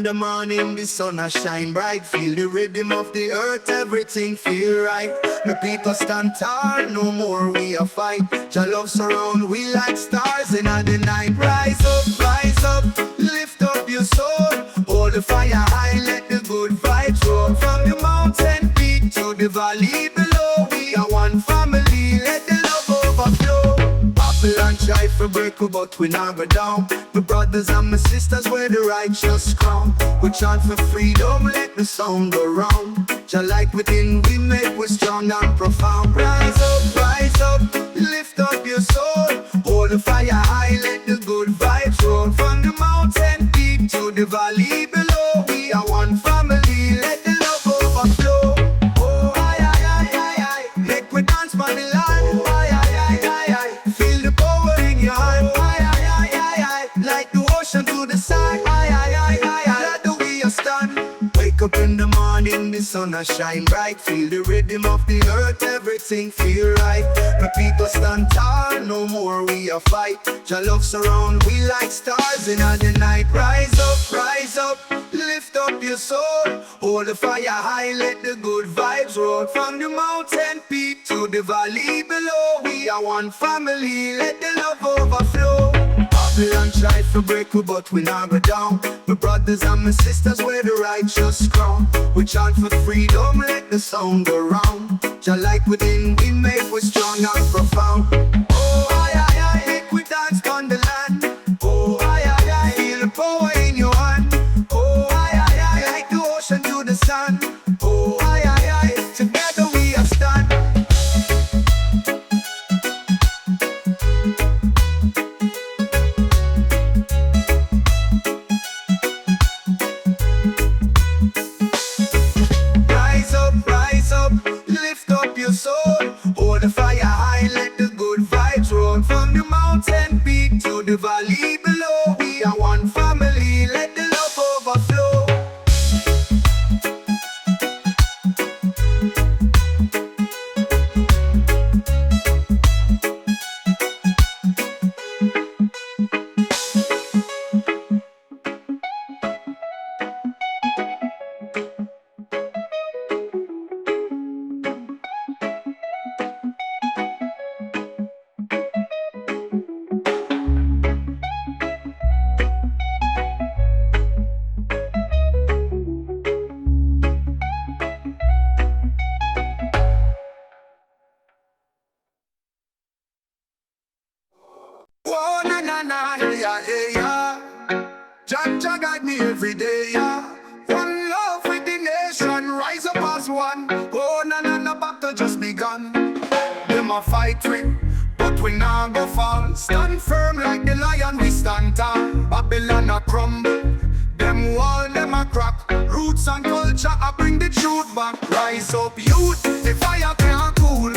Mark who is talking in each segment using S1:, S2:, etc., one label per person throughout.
S1: the morning, the sun a shine bright. Feel the rhythm of the earth, everything feel right. The people stand tall, no more we a fight. Jah love surround we like stars in the night. Rise up, lift up your soul. Hold the fire high, let the good vibes roll. From the mountain peak to the valley below, we are one family, let the love overflow. Babylon try for break, but we not go down. My brothers and my sisters wear the righteous crown. We chant for freedom, let the sound go round. Jah light within we make, we strong and profound. Rise up, lift up your soul. Hold the fire high, let the good vibes roll. From the mountain peak to the valley below, we are one family, let the love overflow. Oh, aye, make we dance by the line. Aye, feel the power in your hand. Aye, like the ocean to the side. Aye, let the way you stand. Wake up in the morning, the sun a shine bright. Feel the rhythm of the earth, everything feel right. My people stand tall, no more we a fight. Jah love surround we like stars in the night. Rise up, lift up your soul. Hold the fire high, let the good vibes roll. From the mountain peak to the valley below, we are one family, let the love overflow. Babylon try to break, but we not go down. My brothers and my sisters wear the righteous crown. We chant for freedom, let the sound go round. Jah light within we make, we strong and profound. Oh, aye, make we dance on the land. Oh, aye, feel the power in your hand. Oh, aye, like the ocean to the sun. Oh, aye, together we are stand. Rise up, lift up your soul. Hold the fire high, let the good vibes roll. From the mountain peak to the valley below, we are one family, let the love overflow. Oh, na, yeah. Jah guide me every day, yeah. One love with the nation, rise up as one. Oh, na, battle just begun. Them a fight with, but we not go fall. Stand firm like the lion, we stand tall. Babylon a crumble, them wall, them a crack. Roots and culture, I bring the truth back. Rise up, youth, the fire can't cool.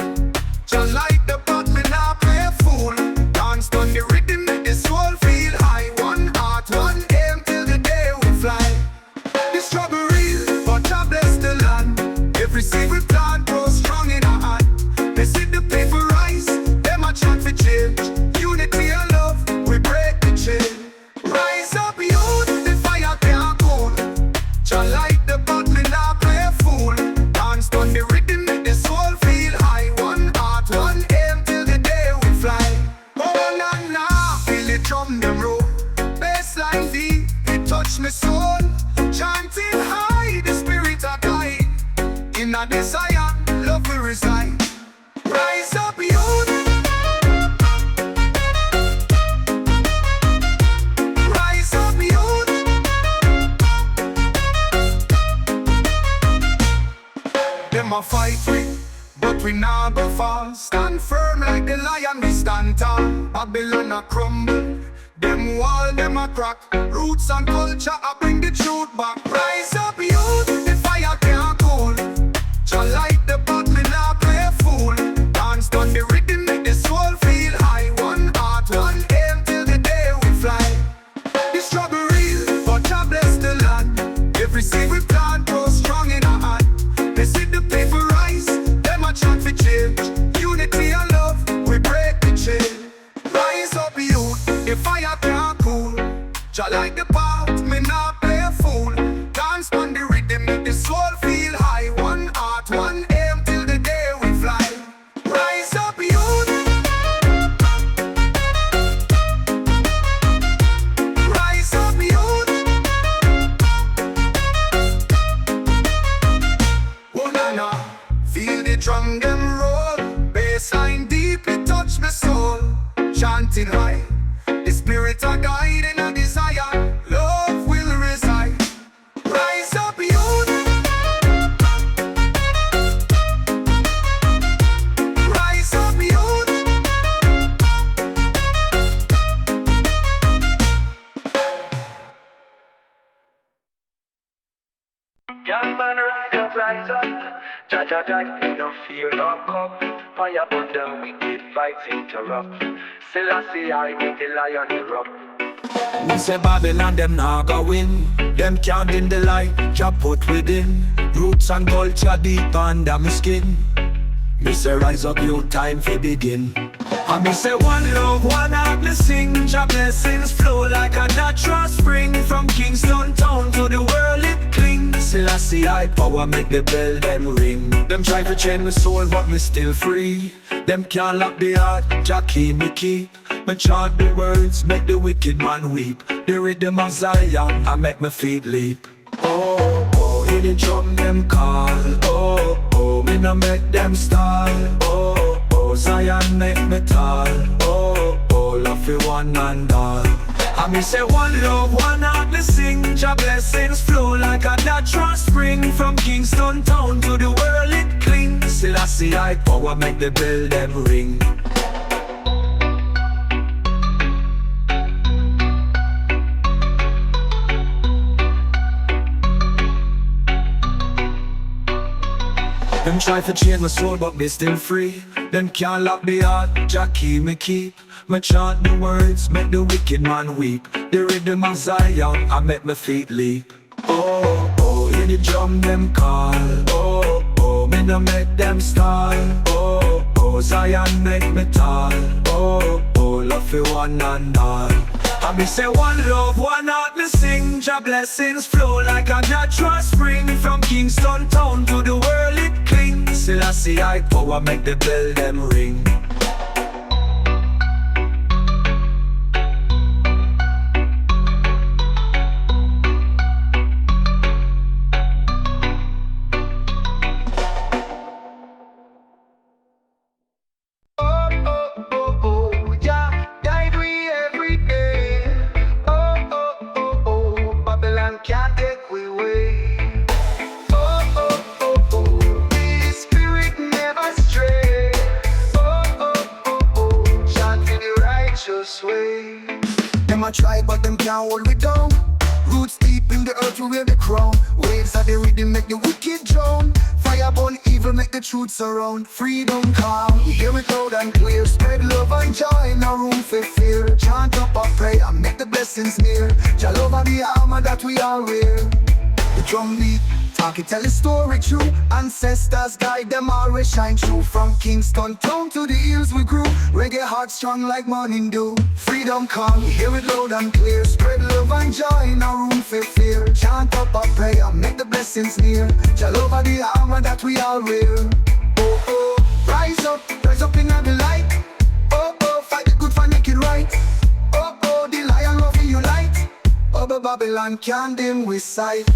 S1: Jah light the path, me not play fool. Dance on the rhythm, make the soul feel high. One heart, one aim, till the day we fly. The struggle real, but Jah bless the land. Every single plant grows strong in our hand. They see the people rise, them a chant for change. Unity and love, we break the chain. Rise up, youth, the fire can't cool. Jah light the path, me not play fool. Dance on the rhythm, make the soul feel high. One heart, one aim, till the day we fly. Oh, na, feel the drum, them roll. Bassline deep, it touch me soul. Chanting high, the spirit a guide. In a desire, love will reside. Rise up, youth. Rise up, youth. Them a fight with, but we not go fall. Stand firm like the lion, we stand tall. Babylon a crumble, them wall, them a crack. Roots and culture, I bring the truth back. Rise up, youth, the fire can't cool. Jah light the path, me not play fool. Dance on the rhythm, make the soul feel high. One heart, one aim, till the day we fly. The struggle real, but Jah bless the land. Every single plant grows strong in our hand. They see the people rise, them a chant for change. Unity and love, we break the chain. Rise up, youth, the fire can't cool. Jah light the path, me not play fool. Young man rise up. Jaja Jaja, you don't fear no cup. Fire burn the wicked, fights interrupt. Selassie, I make the lion erupt. We say Babylon, them nah go win. Them can't in the light, Jah put within. Roots and culture deep under my skin. Me say rise up, you time fi begin. And me say one love, one heart, me sing. Jah blessings flow like a natural spring. From Kingston town to the world it cling. Selassie I power make the bell them ring. Them try to chain my soul but me still free. Them can't lock the heart, Jah keep me keep. Me chant the words, make the wicked man weep. The rhythm of Zion, I make my feet leap. Oh, oh, hear the drum them call. Oh, oh, me no make them stall. Oh, oh, Zion make me tall. Oh, oh, love for one and all. And me say one love, one heart, me sing. Jah blessings flow like a natural spring. From Kingston town to the world it cling. Selassie I power make the bell them ring. Them try to chain my soul but me still free. Them can't lock the heart, Jah keep me keep. Me chant the words, make the wicked man weep. The rhythm of Zion, I make my feet leap. Oh, oh, hear the drum them call. Oh, oh, me no make them stall. Oh, oh, Zion make me tall. Oh, oh, love for one and all. And me say one love, one heart, me sing. Jah blessings flow like a natural spring. From Kingston town to the world it cling. Selassie I power make the bell them ring. Can't take we away. Oh, oh, oh, oh, this spirit never stray. Oh, oh, oh, oh, chant in the righteous way. Them a try but them can't hold we down. Roots deep in the earth we wear the crown. Waves of the rhythm make the wicked drown. Fire burn evil make the truth surround. Freedom come, hear it loud and clear. Spread love and joy, no room for fear. Chant up a prayer, make the blessings near. Jah love and the armor that we all wear. The drum beat, talk it, tell the story true. Ancestors guide them always shine true. From Kingston town to the hills we grew. Reggae heart strong like morning dew. Freedom come, hear it loud and clear. Spread love and joy, no room for fear. Chant up a prayer, make the blessings near. Jah love and the armor that we all wear. Oh, oh, rise up in the light. Oh, oh, fight the good, fight make it right. Oh, oh, the lion love you light. Oh, but Babylon can't dim with sight.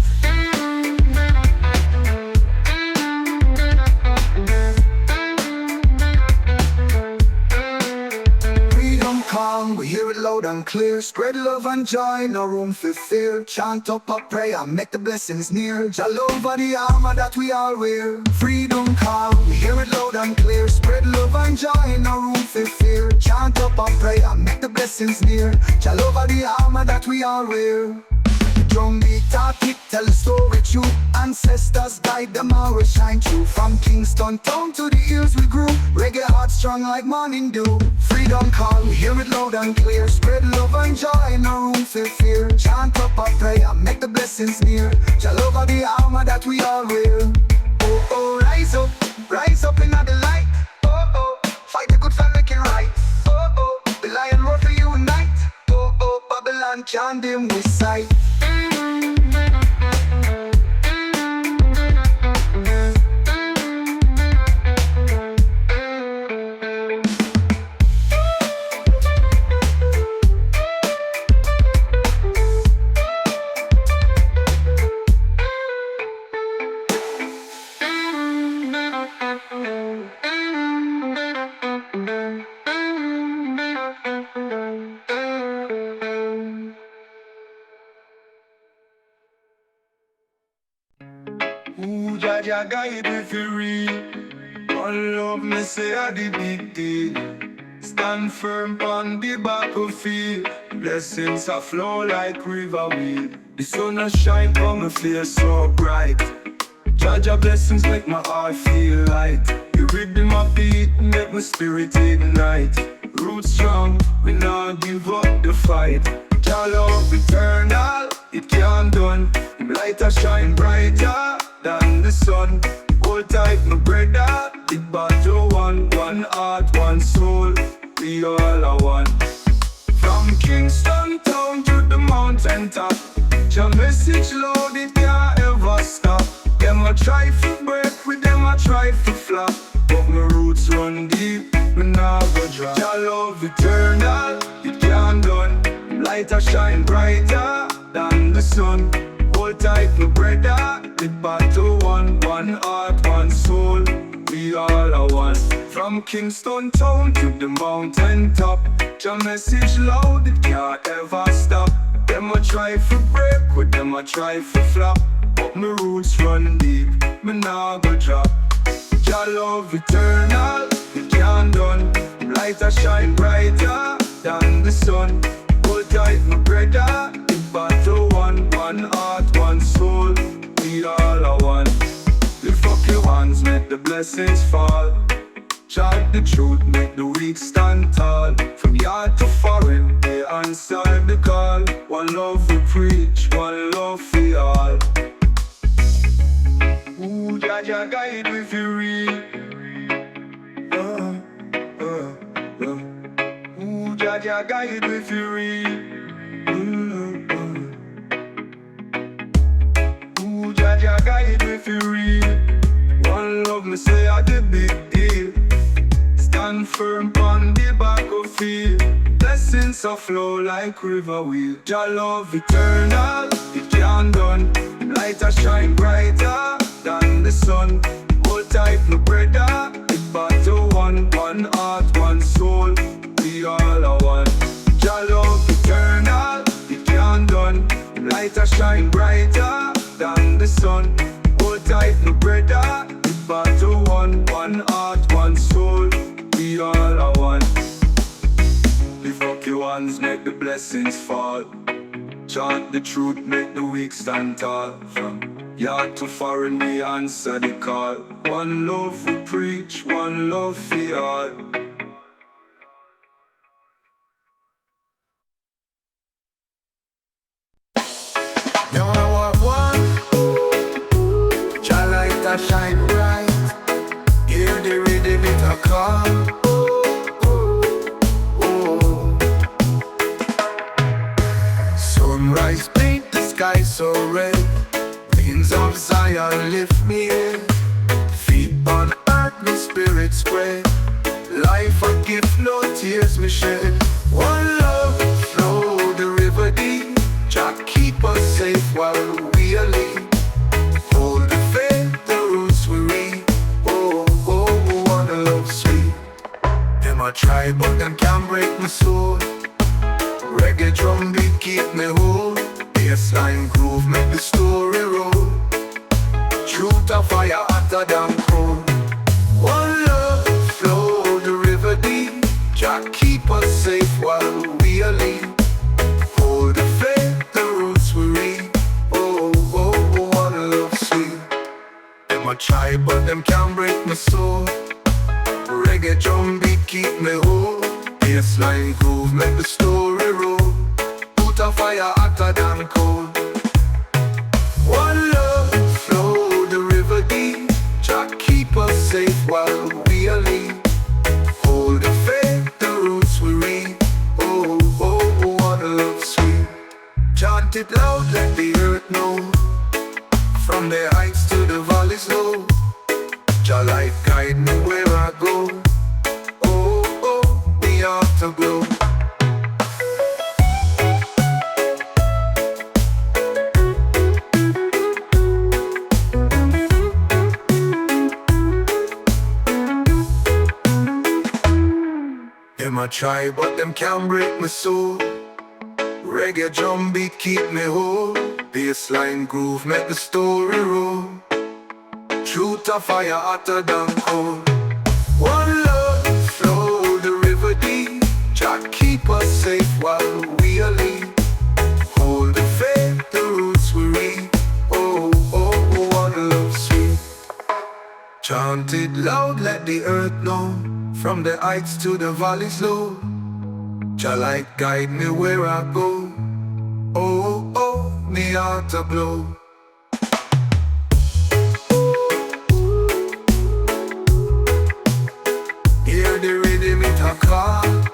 S1: Freedom come, we hear it loud and clear. Spread love and joy, no room for fear. Chant up a prayer, make the blessings near. Jah love and the armor that we all wear. Freedom come, we hear it loud and clear. Spread love and joy, no room for fear. Chant up a prayer, make the blessings near. Jah love and the armor that we all wear. Drum beat, talk it, tell the story true. Ancestors guide them always shine true. From Kingston town to the hills we grew. Reggae heart strong like morning dew. Freedom call, we hear it loud and clear. Spread love and joy, no room for fear. Chant up a prayer, make the blessings near. Jah love and the armor that we all wear. Oh, oh, rise up in the light. Oh, oh, fight the good fight, make it right. Oh, oh, the lion roar for you unite. Oh, oh, Babylon can't dim with sight. Ooh, Jaja guide me for real. One love me say I did big deal. stand firm on the battlefield. Blessings a flow like river wheel. The sun a shine on my face so bright. Jaja blessings make my heart feel light. The rhythm of beat make my spirit ignite. Roots strong, we not give up the fight. Jah love eternal, it can't done. Him light a shine brighter than the sun. Hold tight my brother, the battle one heart, one soul. We all are one. From Kingston town to the mountain top, your message loud, it can't ever stop. Them a try to break, with them a try to flop, but my roots run deep, me nah go drop. Jah love eternal, it can't done. Light a shine brighter than the sun. Hold tight my brother, the battle one heart, one soul. We all are one. From Kingston town to the mountain top, your message loud, it can't ever stop. Them a try to break, with them a try to flop, but my roots run deep, me nah go drop. Jah love eternal, it can't done. Light a shine brighter than the sun. Hold tight my brother, the battle one heart, one soul. We all are one. Lift up your hands, make the blessings fall. Chant the truth, make the weak stand tall. From yard to foreign, they answer the call. One love we preach, one love for all. Ooh, Jaja guide we feel real. Ooh, Jaja guide we feel real. Ooh, Jaja guide we feel real. One love me say I the big deal. Stand firm on the battlefield. Blessings a flow like river wheel. Jah love eternal, it can't done. Light a shine brighter than the sun. Hold tight my brother, it battle one heart, one soul. We all are one. Jah love eternal, it can't done. Light a shine brighter than the sun. Hold tight my brother, it battle one heart, one soul. We all are one. Lift up your hands, make the blessings fall. Chant the truth, make the weak stand tall. From yard to foreign, we answer the call. One love we preach, one love for all. You are one. Jah light a shine bright. Hear the rhythm it a call. Sunrise paint the sky so red. Winds of Zion lift me in. Feet on earth, my spirit spread. Life a gift, no tears we shed. One love, flow the river deep. Jah keep us safe while we are lead. Hold the faith, the roots we read. One love sweet. Them a try but them can't break my soul. Reggae drum beat keep me whole. Bassline groove make the story roll. Truth a fire hotter than coal. One love, flow the river deep. Jah keep us safe while we are lead. Hold the faith, the roots we read. One love sweet. Them a try but them can't break my soul. Reggae drum beat keep me whole. Bassline groove make the story roll. Put a fire hotter than coal. One love, flow the river deep. Jah keep us safe while we are lead. Hold the faith, the roots we read. One love sweet. Chant it loud, let the earth know. From the heights to the valleys low. Jah light guide me where I go. The afterglow. Them a try but them can't break my soul. Reggae drum beat keep me whole. Bassline groove make the story roll. Truth a fire hotter than coal. One love, flow the river deep. safe while we are lead. Hold the faith, the roots we read. Oh, oh, oh, what love sweet. Chant it loud, let the earth know. From the heights to the valleys low, Jah light guide me where I go. Oh, oh, me heart a glow. Hear the rhythm it a call.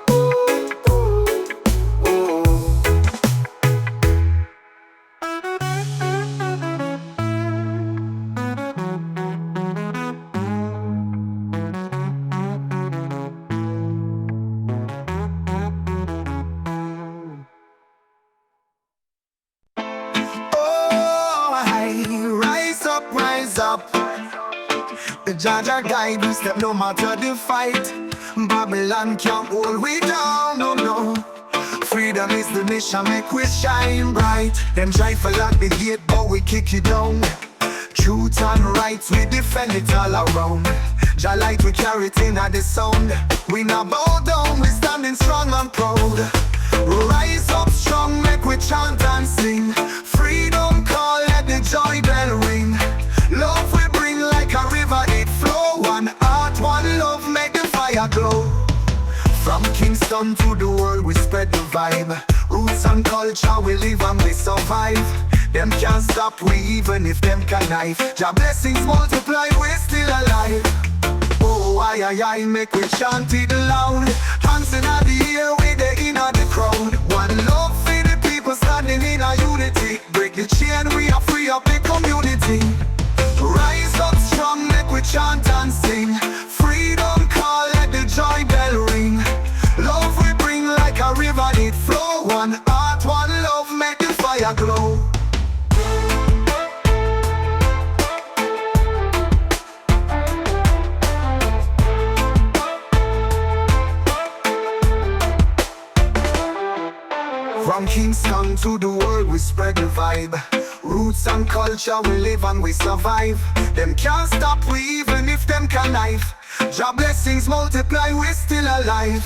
S1: Rise up. The Jaja guide we step no matter the fight. Babylon can't hold we down, no, no. Freedom is the mission, make we shine bright. Them try for lock the gate, but we kick it down. Truth and rights, we defend it all around. Jah light, we carry it in at the sound. We not bow down, we standing strong and proud. Rise up strong, make we chant and sing. Freedom call, let the joy bell ring. Love we bring like a river, it flow. One heart, one love, make the fire glow. From Kingston to the world, we spread the vibe. Roots and culture, we live and we survive. Them can't stop we even if them can knife. Jah blessings multiply, we're still alive. Oh, aye, make we chant it loud. Hands in the air, we the inner the crowd. One love for the people standing in a unity. Break the chain, we are free up the community. Rise up strong, make we chant and sing. Freedom call, let the joy bell ring. Love we bring like a river, it flow. One heart, one love, make the fire glow. From Kingston to the world, we spread the vibe. Roots and culture, we live and we survive. Them can't stop we even if them can knife. Jah blessings multiply, we're still alive.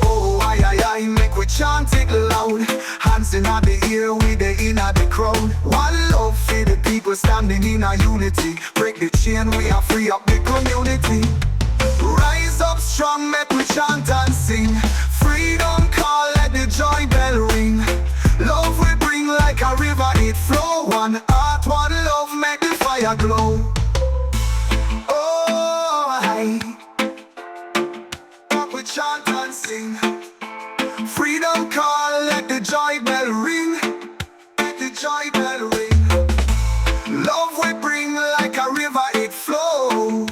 S1: Oh, aye, make we chant it loud. Hands in the air, we the inner the crowd. One love for the people standing in a unity. Break the chain, we are free up the community. Rise up strong, make we chant and sing. Freedom call, let the joy bell ring. Love we bring like a river, it flow. One heart, one love, make the fire glow. Oh, aye, we chant and sing. Freedom call, let the joy bell ring. Let the joy bell ring. Love we bring like a river, it flow.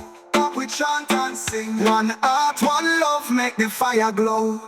S1: We chant and sing. One heart, one love, make the fire glow.